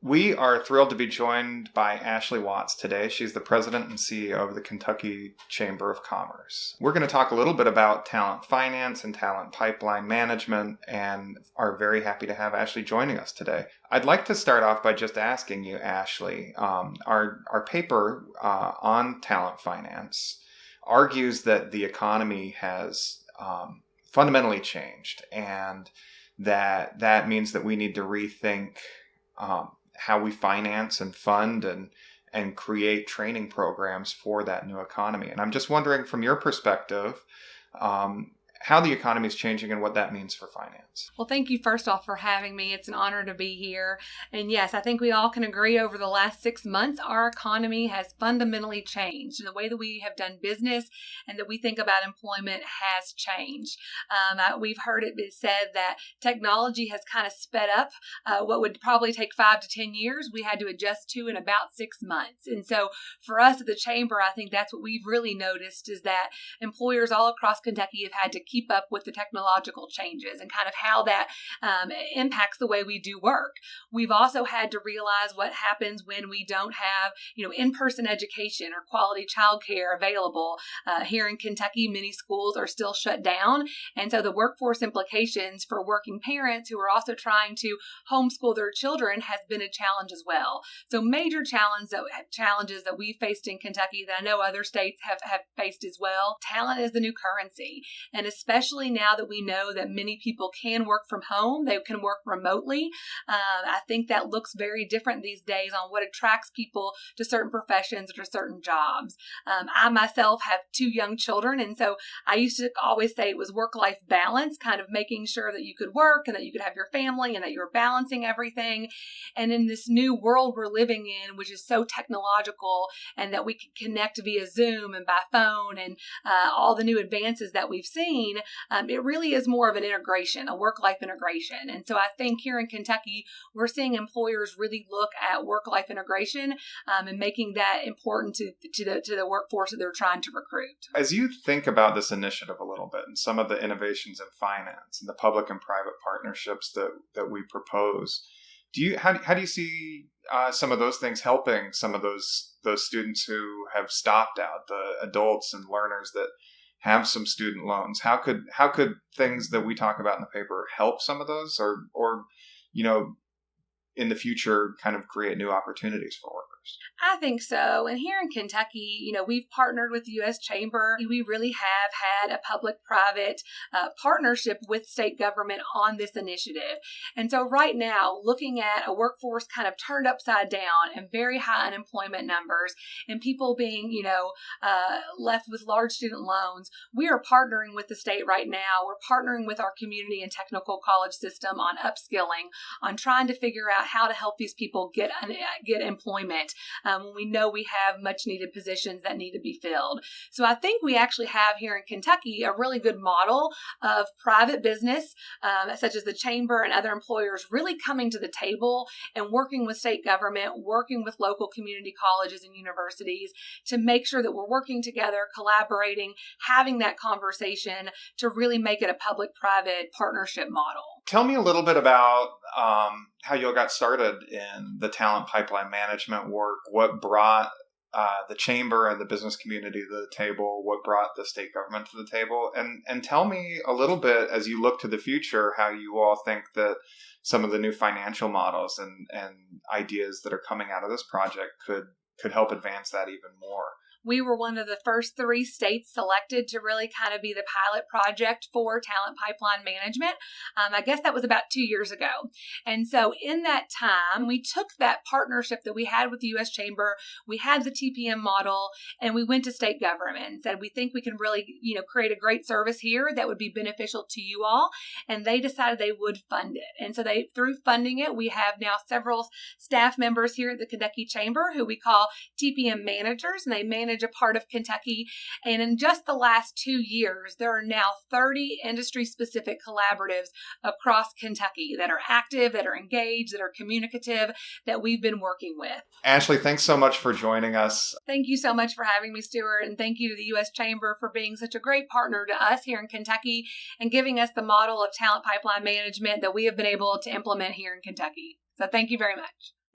We are thrilled to be joined by Ashli Watts today. She's the president and CEO of the Kentucky Chamber of Commerce. We're going to talk a little bit about talent finance and talent pipeline management, and are very happy to have Ashli joining us today. I'd like to start off by just asking you, Ashli, our paper on talent finance argues that the economy has fundamentally changed, and that means that we need to rethink how we finance and fund and create training programs for that new economy. And I'm just wondering, from your perspective, how the economy is changing and what that means for finance. Well, thank you first off for having me. It's an honor to be here. And yes, I think we all can agree over the last 6 months, our economy has fundamentally changed. And the way that we have done business and that we think about employment has changed. We've heard it said that technology has kind of sped up what would probably take 5 to 10 years. We had to adjust to in about 6 months. And so for us at the Chamber, I think that's what we've really noticed, is that employers all across Kentucky have had to keep up with the technological changes and kind of how that impacts the way we do work. We've also had to realize what happens when we don't have, in-person education or quality childcare available. Here in Kentucky, many schools are still shut down. And so the workforce implications for working parents who are also trying to homeschool their children has been a challenge as well. So major challenges that we faced in Kentucky that I know other states have faced as well. Talent is the new currency. And especially now that we know that many people can work from home, they can work remotely. I think that looks very different these days on what attracts people to certain professions or to certain jobs. I myself have 2 young children, and so I used to always say it was work-life balance, kind of making sure that you could work and that you could have your family and that you were balancing everything. And in this new world we're living in, which is so technological, and that we can connect via Zoom and by phone and all the new advances that we've seen, it really is more of an integration, a work-life integration. And so I think here in Kentucky, we're seeing employers really look at work-life integration and making that important to the workforce that they're trying to recruit. As you think about this initiative a little bit and some of the innovations in finance and the public and private partnerships that we propose, how do you see some of those things helping some of those students who have stopped out, the adults and learners that have some student loans? How could things that we talk about in the paper help some of those, or in the future kind of create new opportunities for workers? I think so. And here in Kentucky, we've partnered with the U.S. Chamber. We really have had a public-private partnership with state government on this initiative. And so right now, looking at a workforce kind of turned upside down and very high unemployment numbers and people being, left with large student loans, we are partnering with the state right now. We're partnering with our community and technical college system on upskilling, on trying to figure out how to help these people get employment. When we know we have much needed positions that need to be filled. So I think we actually have here in Kentucky a really good model of private business, such as the Chamber and other employers really coming to the table and working with state government, working with local community colleges and universities to make sure that we're working together, collaborating, having that conversation to really make it a public-private partnership model. Tell me a little bit about how you all got started in the talent pipeline management work, what brought the Chamber and the business community to the table, what brought the state government to the table, and tell me a little bit, as you look to the future, how you all think that some of the new financial models and ideas that are coming out of this project could help advance that even more. We were one of the first 3 states selected to really kind of be the pilot project for talent pipeline management. I guess that was about 2 years ago. And so in that time, we took that partnership that we had with the U.S. Chamber, we had the TPM model, and we went to state government and said, we think we can really, create a great service here that would be beneficial to you all. And they decided they would fund it. And so through funding it, we have now several staff members here at the Kentucky Chamber who we call TPM managers, and they manage a part of Kentucky. And in just the last 2 years, there are now 30 industry-specific collaboratives across Kentucky that are active, that are engaged, that are communicative, that we've been working with. Ashli, thanks so much for joining us. Thank you so much for having me, Stuart, and thank you to the U.S. Chamber for being such a great partner to us here in Kentucky and giving us the model of talent pipeline management that we have been able to implement here in Kentucky. So thank you very much.